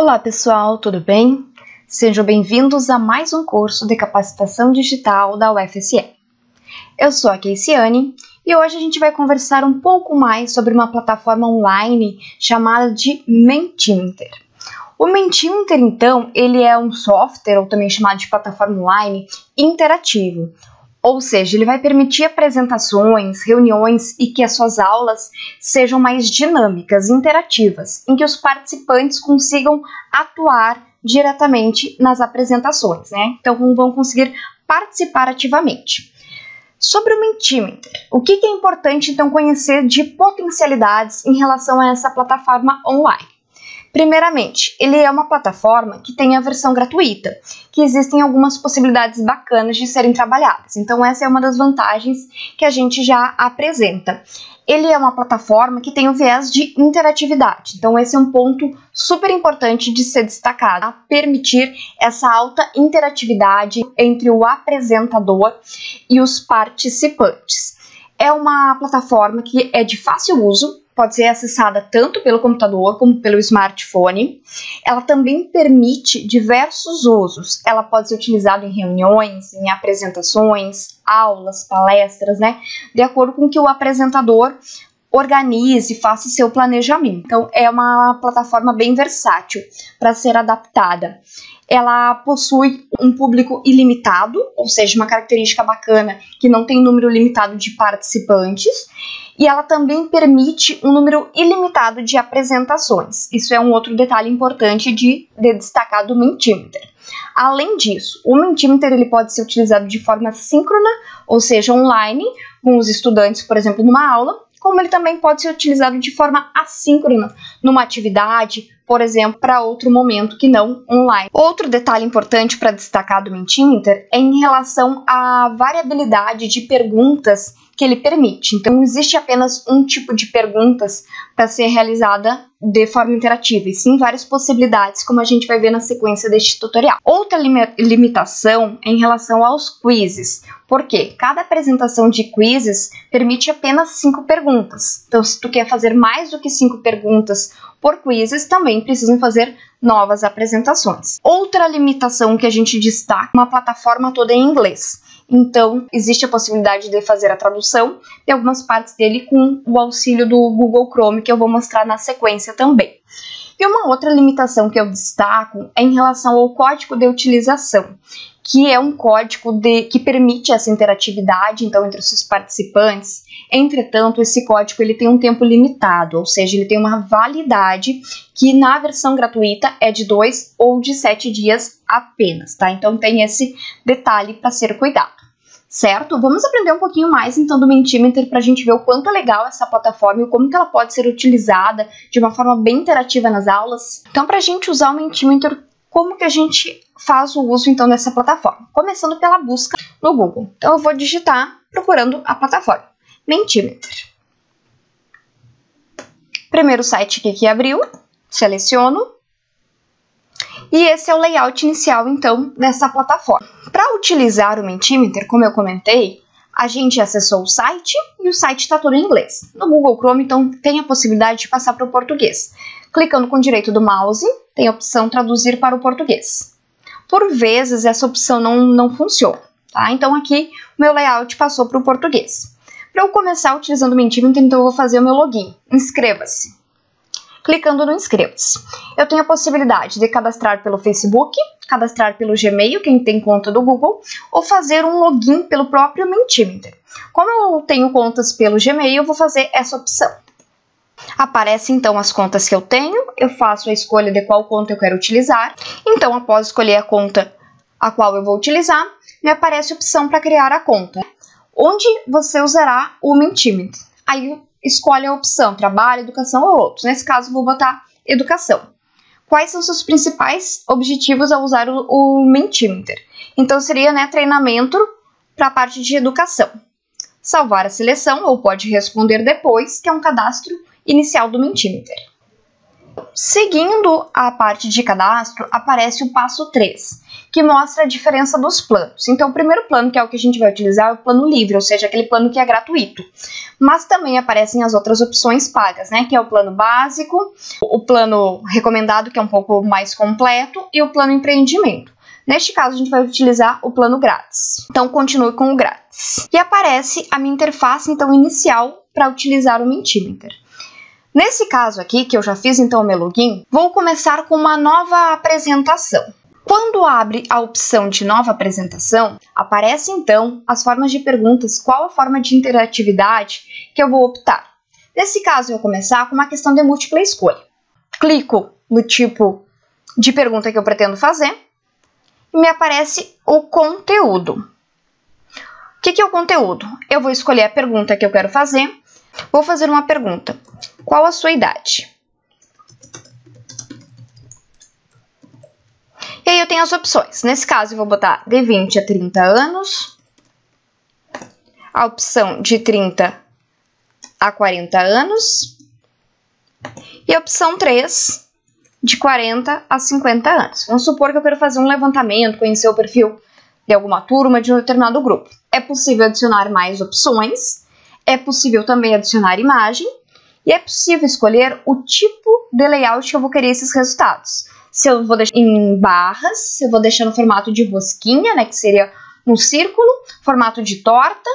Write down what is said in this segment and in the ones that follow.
Olá pessoal, tudo bem? Sejam bem-vindos a mais um curso de capacitação digital da UFSM. Eu sou a Keiciane e hoje a gente vai conversar um pouco mais sobre uma plataforma online chamada de Mentimeter. O Mentimeter, então, ele é um software, ou também chamado de plataforma online, interativo. Ou seja, ele vai permitir apresentações, reuniões e que as suas aulas sejam mais dinâmicas, interativas, em que os participantes consigam atuar diretamente nas apresentações, né? Então, vão conseguir participar ativamente. Sobre o Mentimeter, o que é importante, então, conhecer de potencialidades em relação a essa plataforma online? Primeiramente, ele é uma plataforma que tem a versão gratuita, que existem algumas possibilidades bacanas de serem trabalhadas. Então, essa é uma das vantagens que a gente já apresenta. Ele é uma plataforma que tem o viés de interatividade. Então, esse é um ponto super importante de ser destacado, a permitir essa alta interatividade entre o apresentador e os participantes. É uma plataforma que é de fácil uso, pode ser acessada tanto pelo computador como pelo smartphone. Ela também permite diversos usos. Ela pode ser utilizada em reuniões, em apresentações, aulas, palestras, né? De acordo com o que o apresentador organize e faça seu planejamento. Então, é uma plataforma bem versátil para ser adaptada. Ela possui um público ilimitado, ou seja, uma característica bacana que não tem número limitado de participantes, e ela também permite um número ilimitado de apresentações. Isso é um outro detalhe importante de destacar do Mentimeter. Além disso, o Mentimeter ele pode ser utilizado de forma síncrona, ou seja, online, com os estudantes, por exemplo, numa aula, como ele também pode ser utilizado de forma assíncrona, numa atividade, por exemplo, para outro momento que não online. Outro detalhe importante para destacar do Mentimeter é em relação à variabilidade de perguntas que ele permite. Então, não existe apenas um tipo de perguntas para ser realizada de forma interativa, e sim várias possibilidades, como a gente vai ver na sequência deste tutorial. Outra limitação é em relação aos quizzes, porque cada apresentação de quizzes permite apenas 5 perguntas. Então, se tu quer fazer mais do que 5 perguntas por quizzes, também precisam fazer novas apresentações. Outra limitação que a gente destaca é uma plataforma toda em inglês. Então, existe a possibilidade de fazer a tradução de algumas partes dele com o auxílio do Google Chrome, que eu vou mostrar na sequência também. E uma outra limitação que eu destaco é em relação ao código de utilização, que é um código que permite essa interatividade, então, entre os seus participantes. Entretanto, esse código ele tem um tempo limitado, ou seja, ele tem uma validade que na versão gratuita é de 2 ou de 7 dias apenas, tá? Então, tem esse detalhe para ser cuidado. Certo? Vamos aprender um pouquinho mais então do Mentimeter para a gente ver o quanto é legal essa plataforma e como que ela pode ser utilizada de uma forma bem interativa nas aulas. Então, para a gente usar o Mentimeter, como que a gente faz o uso então dessa plataforma? Começando pela busca no Google. Então, eu vou digitar procurando a plataforma Mentimeter. Primeiro site que abriu, seleciono. E esse é o layout inicial, então, dessa plataforma. Para utilizar o Mentimeter, como eu comentei, a gente acessou o site e o site está todo em inglês. No Google Chrome, então, tem a possibilidade de passar para o português. Clicando com o direito do mouse, tem a opção traduzir para o português. Por vezes, essa opção não funciona, tá? Então, aqui, o meu layout passou para o português. Para eu começar utilizando o Mentimeter, então, eu vou fazer o meu login. Inscreva-se. Clicando no Inscreva-se. Eu tenho a possibilidade de cadastrar pelo Facebook, cadastrar pelo Gmail, quem tem conta do Google, ou fazer um login pelo próprio Mentimeter. Como eu tenho contas pelo Gmail, eu vou fazer essa opção. Aparecem então as contas que eu tenho, eu faço a escolha de qual conta eu quero utilizar. Então, após escolher a conta a qual eu vou utilizar, me aparece a opção para criar a conta, onde você usará o Mentimeter. Aí escolhe a opção trabalho, educação ou outros. Nesse caso, vou botar educação. Quais são os seus principais objetivos ao usar o Mentimeter? Então, seria, né, treinamento para a parte de educação. Salvar a seleção, ou pode responder depois, que é um cadastro inicial do Mentimeter. Seguindo a parte de cadastro, aparece o passo 3, que mostra a diferença dos planos. Então, o primeiro plano, que é o que a gente vai utilizar, é o plano livre, ou seja, aquele plano que é gratuito. Mas também aparecem as outras opções pagas, né? Que é o plano básico, o plano recomendado, que é um pouco mais completo, e o plano empreendimento. Neste caso, a gente vai utilizar o plano grátis. Então, continue com o grátis. E aparece a minha interface, então, inicial para utilizar o Mentimeter. Nesse caso aqui, que eu já fiz, então, o meu login, vou começar com uma nova apresentação. Quando abre a opção de nova apresentação, aparece, então, as formas de perguntas, qual a forma de interatividade que eu vou optar. Nesse caso, eu vou começar com uma questão de múltipla escolha. Clico no tipo de pergunta que eu pretendo fazer, e me aparece o conteúdo. O que é o conteúdo? Eu vou escolher a pergunta que eu quero fazer. Vou fazer uma pergunta. Qual a sua idade? E aí eu tenho as opções. Nesse caso, eu vou botar de 20 a 30 anos. A opção de 30 a 40 anos. E a opção 3, de 40 a 50 anos. Vamos supor que eu quero fazer um levantamento, conhecer o perfil de alguma turma, de um determinado grupo. É possível adicionar mais opções, é possível também adicionar imagem, e é possível escolher o tipo de layout que eu vou querer esses resultados. Se eu vou deixar em barras, se eu vou deixar no formato de rosquinha, né, que seria um círculo, formato de torta,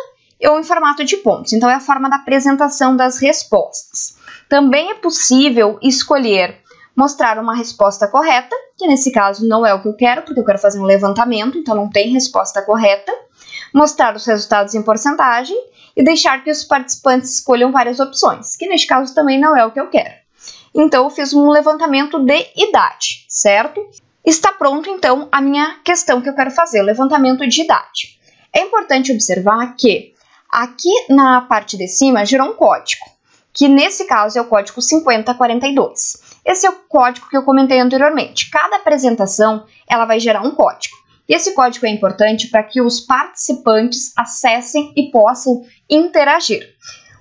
ou em formato de pontos. Então, é a forma da apresentação das respostas. Também é possível escolher mostrar uma resposta correta, que nesse caso não é o que eu quero, porque eu quero fazer um levantamento, então não tem resposta correta. Mostrar os resultados em porcentagem e deixar que os participantes escolham várias opções, que neste caso também não é o que eu quero. Então, eu fiz um levantamento de idade, certo? Está pronto, então, a minha questão que eu quero fazer, o levantamento de idade. É importante observar que aqui na parte de cima gerou um código, que nesse caso é o código 5042. Esse é o código que eu comentei anteriormente. Cada apresentação ela vai gerar um código. E esse código é importante para que os participantes acessem e possam interagir.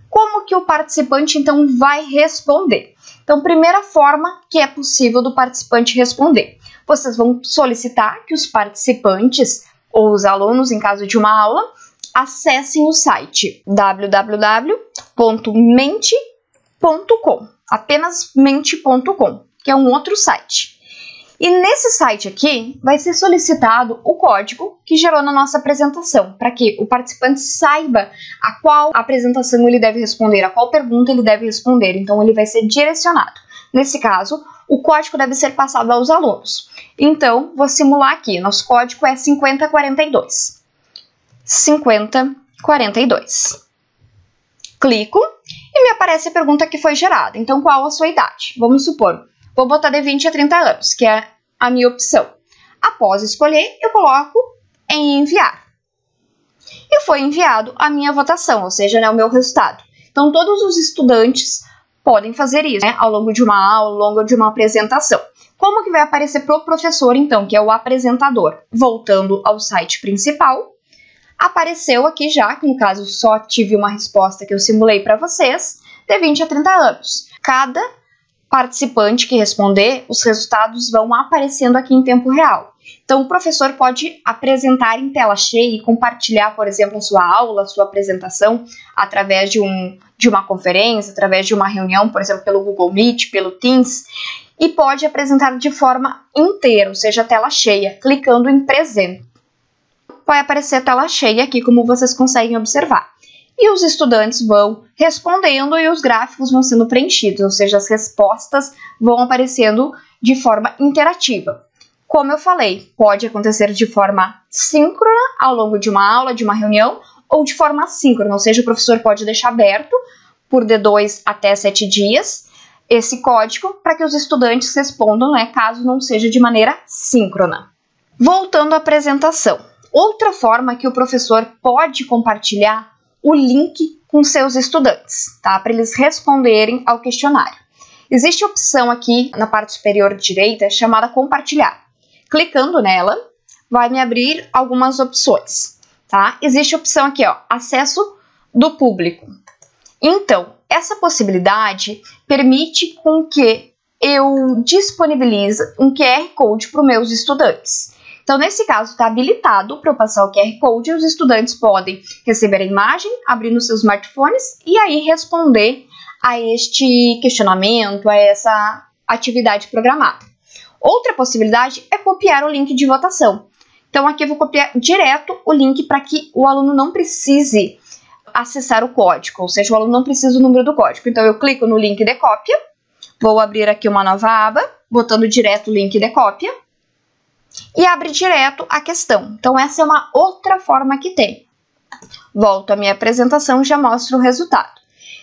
Como que o participante, então, vai responder? Então, primeira forma que é possível do participante responder. Vocês vão solicitar que os participantes, ou os alunos, em caso de uma aula, acessem o site www.mente.com, apenas mente.com, que é um outro site. E nesse site aqui vai ser solicitado o código que gerou na nossa apresentação, para que o participante saiba a qual apresentação ele deve responder, a qual pergunta ele deve responder. Então, ele vai ser direcionado. Nesse caso, o código deve ser passado aos alunos. Então, vou simular aqui. Nosso código é 5042. 5042. Clico e me aparece a pergunta que foi gerada. Então, qual a sua idade? Vamos supor, vou botar de 20 a 30 anos, que é a minha opção. Após escolher, eu coloco em enviar. E foi enviado a minha votação, ou seja, né, o meu resultado. Então, todos os estudantes podem fazer isso, né, ao longo de uma aula, ao longo de uma apresentação. Como que vai aparecer para o professor, então, que é o apresentador? Voltando ao site principal, apareceu aqui já, que no caso só tive uma resposta que eu simulei para vocês, de 20 a 30 anos. Cada participante que responder, os resultados vão aparecendo aqui em tempo real. Então, o professor pode apresentar em tela cheia e compartilhar, por exemplo, a sua aula, a sua apresentação, através de uma conferência, através de uma reunião, por exemplo, pelo Google Meet, pelo Teams, e pode apresentar de forma inteira, ou seja, tela cheia, clicando em presente. Vai aparecer a tela cheia aqui, como vocês conseguem observar. E os estudantes vão respondendo e os gráficos vão sendo preenchidos, ou seja, as respostas vão aparecendo de forma interativa. Como eu falei, pode acontecer de forma síncrona ao longo de uma aula, de uma reunião, ou de forma assíncrona, ou seja, o professor pode deixar aberto por de 2 até 7 dias esse código para que os estudantes respondam, né, caso não seja de maneira síncrona. Voltando à apresentação, outra forma que o professor pode compartilhar o link com seus estudantes, tá? Para eles responderem ao questionário. Existe a opção aqui na parte superior direita chamada compartilhar. Clicando nela, vai me abrir algumas opções, tá? Existe a opção aqui, ó, acesso do público. Então, essa possibilidade permite com que eu disponibilize um QR Code para os meus estudantes. Então, nesse caso, está habilitado para eu passar o QR Code e os estudantes podem receber a imagem, abrir nos seus smartphones e aí responder a este questionamento, a essa atividade programada. Outra possibilidade é copiar o link de votação. Então, aqui eu vou copiar direto o link para que o aluno não precise acessar o código, ou seja, o aluno não precisa do número do código. Então, eu clico no link de cópia, vou abrir aqui uma nova aba, botando direto o link de cópia, e abre direto a questão. Então, essa é uma outra forma que tem. Volto à minha apresentação e já mostro o resultado.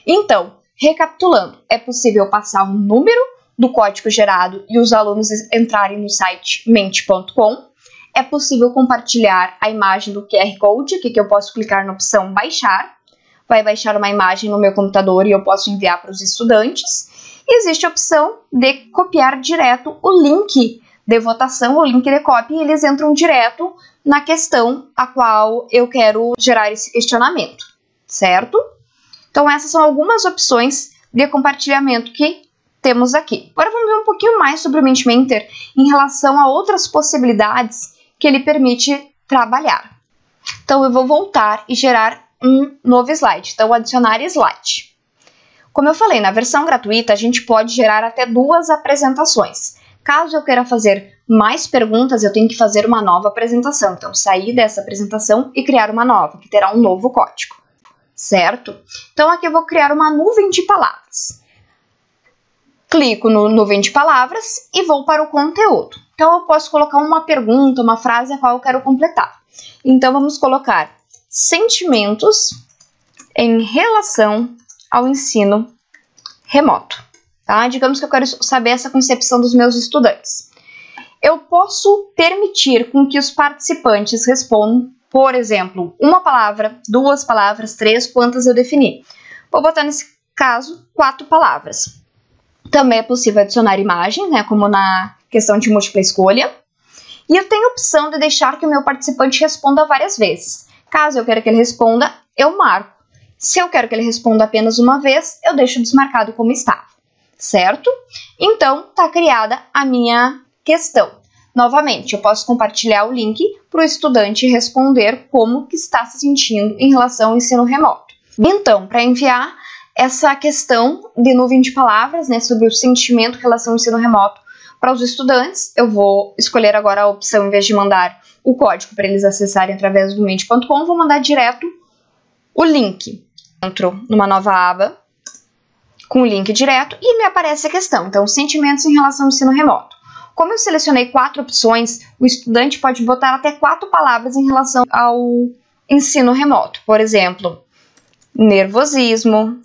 Então, recapitulando, é possível passar o número do código gerado e os alunos entrarem no site mente.com. É possível compartilhar a imagem do QR Code, aqui que eu posso clicar na opção baixar. Vai baixar uma imagem no meu computador e eu posso enviar para os estudantes. E existe a opção de copiar direto o link de votação, o link de cópia, e eles entram direto na questão a qual eu quero gerar esse questionamento, certo? Então, essas são algumas opções de compartilhamento que temos aqui. Agora, vamos ver um pouquinho mais sobre o Mentimeter em relação a outras possibilidades que ele permite trabalhar. Então, eu vou voltar e gerar um novo slide. Então, adicionar slide. Como eu falei, na versão gratuita, a gente pode gerar até 2 apresentações. Caso eu queira fazer mais perguntas, eu tenho que fazer uma nova apresentação. Então, sair dessa apresentação e criar uma nova, que terá um novo código, certo? Então, aqui eu vou criar uma nuvem de palavras. Clico no nuvem de palavras e vou para o conteúdo. Então, eu posso colocar uma pergunta, uma frase a qual eu quero completar. Então, vamos colocar sentimentos em relação ao ensino remoto. Tá? Digamos que eu quero saber essa concepção dos meus estudantes. Eu posso permitir com que os participantes respondam, por exemplo, uma palavra, 2 palavras, 3, quantas eu definir. Vou botar nesse caso 4 palavras. Também é possível adicionar imagem, né, como na questão de múltipla escolha. E eu tenho a opção de deixar que o meu participante responda várias vezes. Caso eu queira que ele responda, eu marco. Se eu quero que ele responda apenas uma vez, eu deixo desmarcado como estava. Certo? Então, está criada a minha questão. Novamente, eu posso compartilhar o link para o estudante responder como que está se sentindo em relação ao ensino remoto. Então, para enviar essa questão de nuvem de palavras, né, sobre o sentimento em relação ao ensino remoto para os estudantes, eu vou escolher agora a opção, em vez de mandar o código para eles acessarem através do mente.com, vou mandar direto o link. Entro numa nova aba com o link direto e me aparece a questão. Então, sentimentos em relação ao ensino remoto. Como eu selecionei 4 opções, o estudante pode botar até 4 palavras em relação ao ensino remoto. Por exemplo, nervosismo,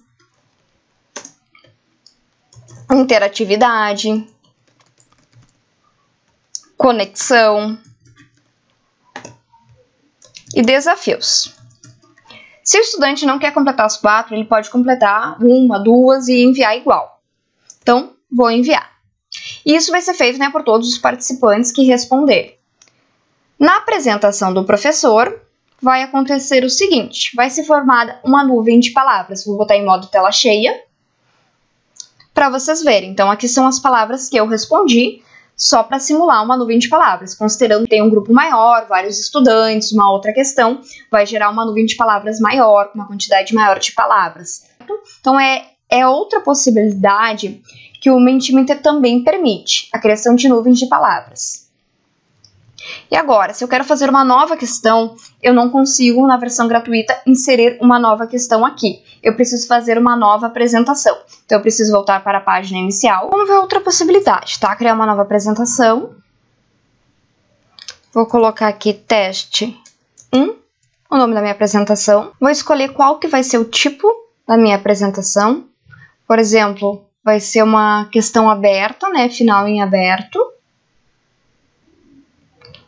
interatividade, conexão e desafios. Se o estudante não quer completar as 4, ele pode completar 1, 2 e enviar igual. Então, vou enviar. E isso vai ser feito, né, por todos os participantes que responderem. Na apresentação do professor, vai acontecer o seguinte. Vai ser formada uma nuvem de palavras. Vou botar em modo tela cheia para vocês verem. Então, aqui são as palavras que eu respondi, só para simular uma nuvem de palavras. Considerando que tem um grupo maior, vários estudantes, uma outra questão, vai gerar uma nuvem de palavras maior, com uma quantidade maior de palavras. Então, é outra possibilidade que o Mentimeter também permite, a criação de nuvens de palavras. E agora, se eu quero fazer uma nova questão, eu não consigo, na versão gratuita, inserir uma nova questão aqui. Eu preciso fazer uma nova apresentação. Então, eu preciso voltar para a página inicial. Vamos ver outra possibilidade, tá? Criar uma nova apresentação. Vou colocar aqui teste 1, o nome da minha apresentação. Vou escolher qual que vai ser o tipo da minha apresentação. Por exemplo, vai ser uma questão aberta, né? Final em aberto.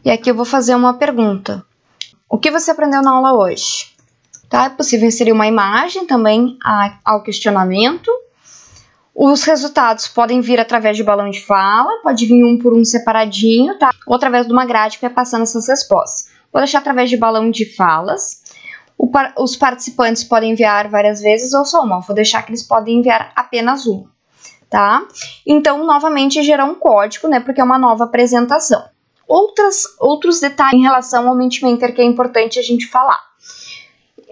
E aqui eu vou fazer uma pergunta. O que você aprendeu na aula hoje? Tá? É possível inserir uma imagem também ao questionamento. Os resultados podem vir através de balão de fala, pode vir um por um separadinho, tá? Ou através de uma grade que vai passando essas respostas. Vou deixar através de balão de falas. Os participantes podem enviar várias vezes ou só uma. Vou deixar que eles podem enviar apenas uma, tá? Então, novamente, gerar um código, né? Porque é uma nova apresentação. Outros detalhes em relação ao Mentimeter que é importante a gente falar.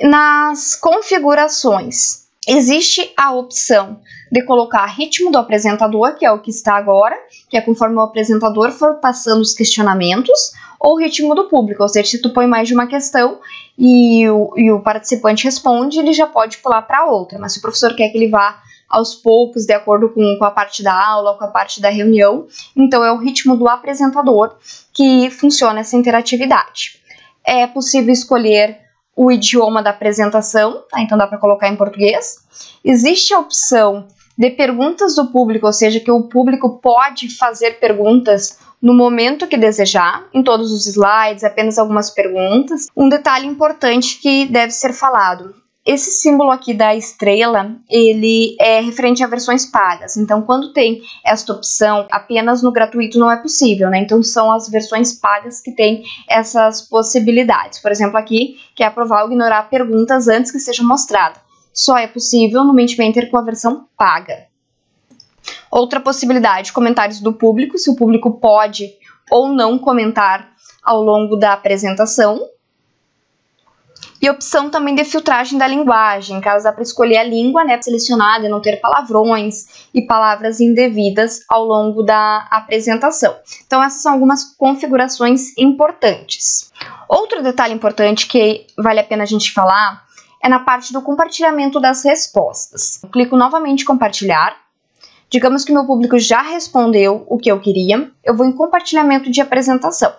Nas configurações, existe a opção de colocar ritmo do apresentador, que é o que está agora, que é conforme o apresentador for passando os questionamentos, ou ritmo do público, ou seja, se tu põe mais de uma questão e o participante responde, ele já pode pular para outra, mas se o professor quer que ele vá aos poucos, de acordo com a parte da aula, com a parte da reunião, então é o ritmo do apresentador que funciona essa interatividade. É possível escolher o idioma da apresentação, tá? Então dá para colocar em português. Existe a opção de perguntas do público, ou seja, que o público pode fazer perguntas no momento que desejar, em todos os slides, apenas algumas perguntas. Um detalhe importante que deve ser falado. Esse símbolo aqui da estrela, ele é referente a versões pagas. Então, quando tem esta opção, apenas no gratuito não é possível, né? Então, são as versões pagas que têm essas possibilidades. Por exemplo, aqui, que é aprovar ou ignorar perguntas antes que seja mostrada. Só é possível no Mentimeter com a versão paga. Outra possibilidade, comentários do público, se o público pode ou não comentar ao longo da apresentação. E opção também de filtragem da linguagem, caso dá para escolher a língua, né, selecionada e não ter palavrões e palavras indevidas ao longo da apresentação. Então essas são algumas configurações importantes. Outro detalhe importante que vale a pena a gente falar é na parte do compartilhamento das respostas. Eu clico novamente em compartilhar. Digamos que meu público já respondeu o que eu queria, eu vou em compartilhamento de apresentação.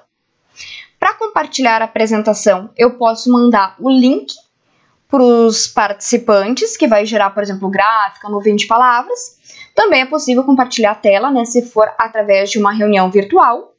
Para compartilhar a apresentação, eu posso mandar o link para os participantes, que vai gerar, por exemplo, gráfica, nuvem de palavras. Também é possível compartilhar a tela, né, se for através de uma reunião virtual.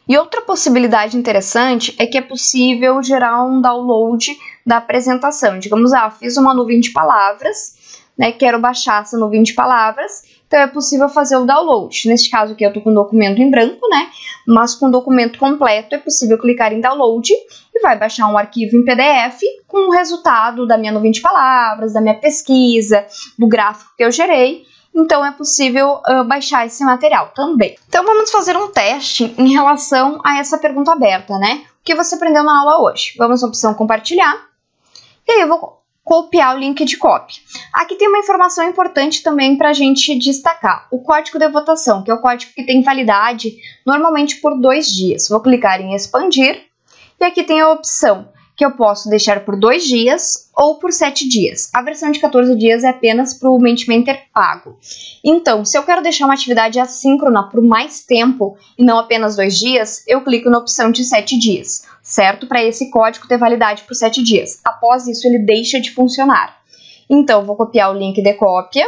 E outra possibilidade interessante é que é possível gerar um download da apresentação. Digamos, fiz uma nuvem de palavras, né, quero baixar essa nuvem de palavras, então é possível fazer o download. Neste caso aqui eu estou com o documento em branco, né, mas com o documento completo é possível clicar em download e vai baixar um arquivo em PDF com o resultado da minha nuvem de palavras, da minha pesquisa, do gráfico que eu gerei. Então é possível baixar esse material também. Então vamos fazer um teste em relação a essa pergunta aberta, né? O que você aprendeu na aula hoje? Vamos na opção compartilhar. E aí eu vou copiar o link de cópia. Aqui tem uma informação importante também para a gente destacar. O código de votação, que é o código que tem validade normalmente por 2 dias. Vou clicar em expandir e aqui tem a opção que eu posso deixar por 2 dias ou por 7 dias. A versão de 14 dias é apenas para o Mentimeter pago. Então, se eu quero deixar uma atividade assíncrona por mais tempo e não apenas 2 dias, eu clico na opção de 7 dias, certo? Para esse código ter validade por 7 dias. Após isso, ele deixa de funcionar. Então, vou copiar o link de cópia,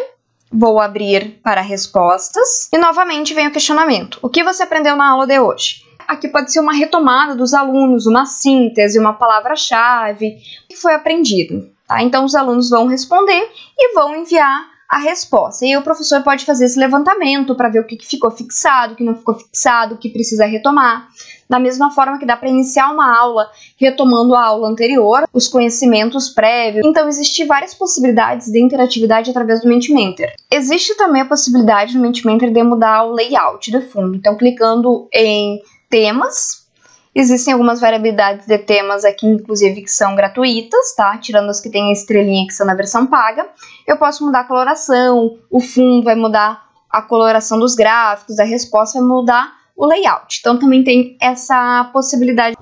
vou abrir para respostas e novamente vem o questionamento. O que você aprendeu na aula de hoje? Aqui pode ser uma retomada dos alunos, uma síntese, uma palavra-chave que foi aprendido. Tá? Então, os alunos vão responder e vão enviar a resposta. E aí o professor pode fazer esse levantamento para ver o que ficou fixado, o que não ficou fixado, o que precisa retomar. Da mesma forma que dá para iniciar uma aula retomando a aula anterior, os conhecimentos prévios. Então, existem várias possibilidades de interatividade através do Mentimeter. Existe também a possibilidade no Mentimeter de mudar o layout do fundo. Então, clicando em temas, existem algumas variabilidades de temas aqui, inclusive, que são gratuitas, tá? Tirando as que tem a estrelinha, que são na versão paga. Eu posso mudar a coloração, o fundo vai mudar a coloração dos gráficos, a resposta vai mudar o layout. Então, também tem essa possibilidade.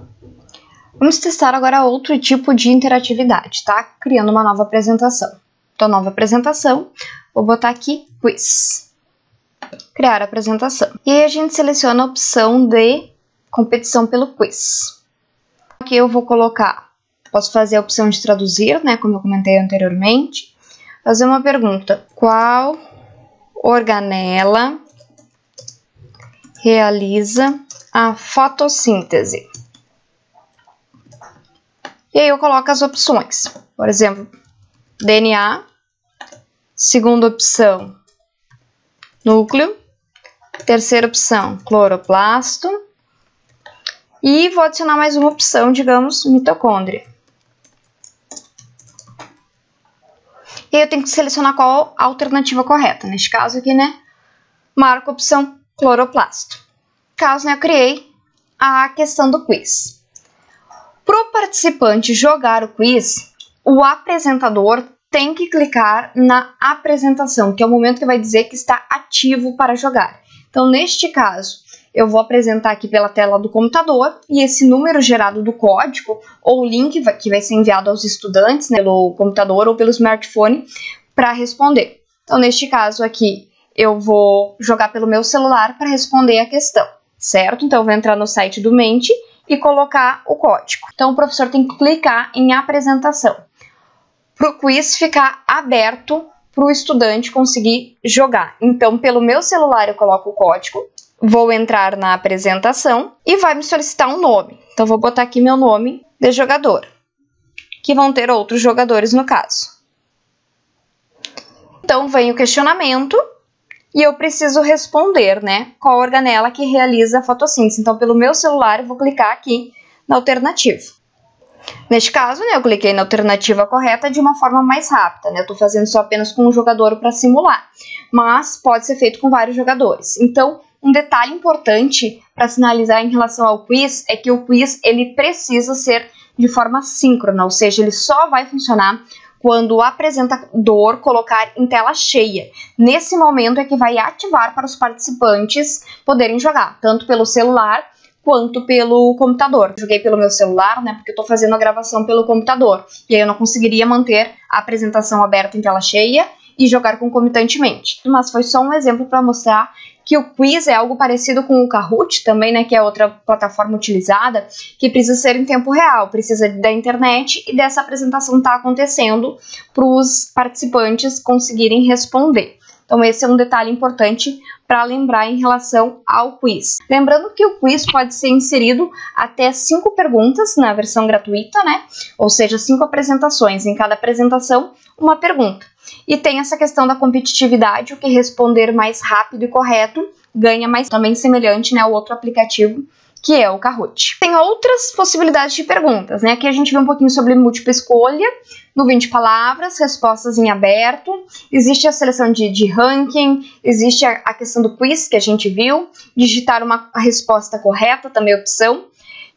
Vamos testar agora outro tipo de interatividade, tá? Criando uma nova apresentação. Então, nova apresentação, vou botar aqui quiz. Criar apresentação. E aí a gente seleciona a opção de competição pelo quiz. Aqui eu vou colocar, posso fazer a opção de traduzir, né, como eu comentei anteriormente. Fazer uma pergunta. Qual organela realiza a fotossíntese? E aí eu coloco as opções. Por exemplo, DNA. Segunda opção, núcleo. Terceira opção, cloroplasto. E vou adicionar mais uma opção, digamos, mitocôndria. E aí eu tenho que selecionar qual a alternativa correta. Neste caso aqui, né, marco a opção cloroplasto. No caso, né, eu criei a questão do quiz. Para o participante jogar o quiz, o apresentador tem que clicar na apresentação, que é o momento que vai dizer que está ativo para jogar. Então, neste caso, eu vou apresentar aqui pela tela do computador e esse número gerado do código ou o link que vai ser enviado aos estudantes, né, pelo computador ou pelo smartphone para responder. Então, neste caso aqui, eu vou jogar pelo meu celular para responder a questão, certo? Então, eu vou entrar no site do Menti e colocar o código. Então, o professor tem que clicar em apresentação para o quiz ficar aberto para o estudante conseguir jogar. Então, pelo meu celular eu coloco o código, vou entrar na apresentação e vai me solicitar um nome. Então, vou botar aqui meu nome de jogador, que vão ter outros jogadores no caso. Então, vem o questionamento e eu preciso responder, né? Qual organela que realiza a fotossíntese. Então, pelo meu celular, eu vou clicar aqui na alternativa. Neste caso, né, eu cliquei na alternativa correta de uma forma mais rápida, né? Eu estou fazendo só apenas com um jogador para simular, mas pode ser feito com vários jogadores. Então, um detalhe importante para sinalizar em relação ao quiz é que o quiz ele precisa ser de forma síncrona, ou seja, ele só vai funcionar quando o apresentador colocar em tela cheia. Nesse momento é que vai ativar para os participantes poderem jogar, tanto pelo celular quanto pelo computador. Joguei pelo meu celular, né, porque eu estou fazendo a gravação pelo computador, e aí eu não conseguiria manter a apresentação aberta em tela cheia e jogar concomitantemente. Mas foi só um exemplo para mostrar que o quiz é algo parecido com o Kahoot também, né, que é outra plataforma utilizada, que precisa ser em tempo real, precisa da internet e dessa apresentação estar acontecendo para os participantes conseguirem responder. Então, esse é um detalhe importante para lembrar em relação ao quiz. Lembrando que o quiz pode ser inserido até 5 perguntas na versão gratuita, né? Ou seja, 5 apresentações. Em cada apresentação, uma pergunta. E tem essa questão da competitividade, o que responder mais rápido e correto ganha mais, também semelhante, né, ao outro aplicativo, que é o Kahoot. Tem outras possibilidades de perguntas, né? Aqui a gente vê um pouquinho sobre múltipla escolha, no 20 palavras, respostas em aberto, existe a seleção de ranking, existe a questão do quiz que a gente viu, digitar a resposta correta, também opção.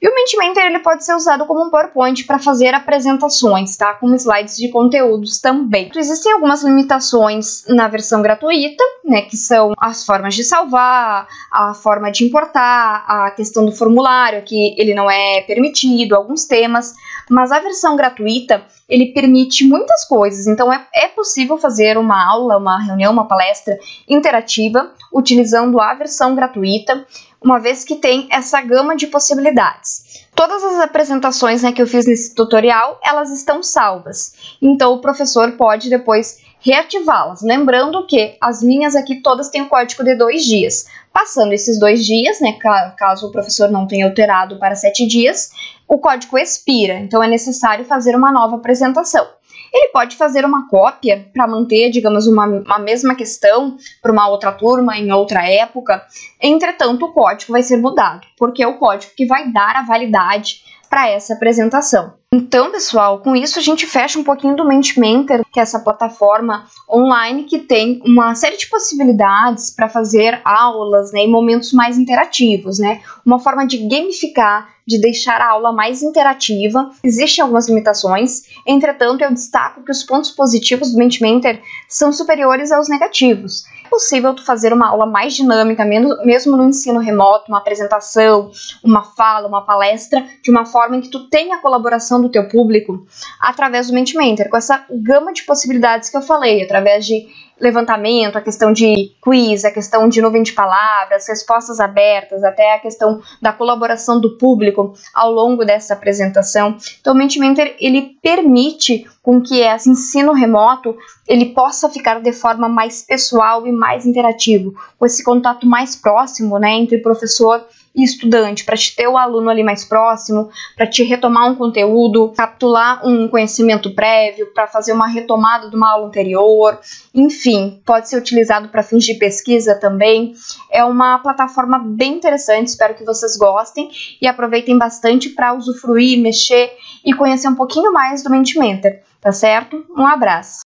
E o Mentimeter ele pode ser usado como um PowerPoint para fazer apresentações, tá? Com slides de conteúdos também. Existem algumas limitações na versão gratuita, né? Que são as formas de salvar, a forma de importar, a questão do formulário, que ele não é permitido, alguns temas. Mas a versão gratuita, ele permite muitas coisas. Então, é possível fazer uma aula, uma reunião, uma palestra interativa utilizando a versão gratuita, uma vez que tem essa gama de possibilidades. Todas as apresentações, né, que eu fiz nesse tutorial, elas estão salvas. Então, o professor pode depois reativá-las. Lembrando que as minhas aqui todas têm o código de 2 dias. Passando esses 2 dias, né, caso o professor não tenha alterado para 7 dias, o código expira. Então, é necessário fazer uma nova apresentação. Ele pode fazer uma cópia para manter, digamos, uma mesma questão para uma outra turma, em outra época. Entretanto, o código vai ser mudado, porque é o código que vai dar a validade para essa apresentação. Então, pessoal, com isso a gente fecha um pouquinho do Mentimeter, que é essa plataforma online que tem uma série de possibilidades para fazer aulas, né, e momentos mais interativos, né? Uma forma de gamificar, de deixar a aula mais interativa. Existem algumas limitações, entretanto, eu destaco que os pontos positivos do Mentimeter são superiores aos negativos. É possível tu fazer uma aula mais dinâmica, mesmo no ensino remoto, uma apresentação, uma fala, uma palestra, de uma forma em que tu tenha a colaboração do teu público através do Mentimeter, com essa gama de possibilidades que eu falei, através de levantamento, a questão de quiz, a questão de nuvem de palavras, respostas abertas, até a questão da colaboração do público ao longo dessa apresentação. Então, o Mentimeter, ele permite com que esse ensino remoto ele possa ficar de forma mais pessoal e mais interativo, com esse contato mais próximo, né, entre professor e estudante, para te ter o aluno ali mais próximo, para te retomar um conteúdo, capturar um conhecimento prévio, para fazer uma retomada de uma aula anterior, enfim, pode ser utilizado para fins de pesquisa também. É uma plataforma bem interessante, espero que vocês gostem e aproveitem bastante para usufruir, mexer e conhecer um pouquinho mais do Mentimeter, tá certo? Um abraço!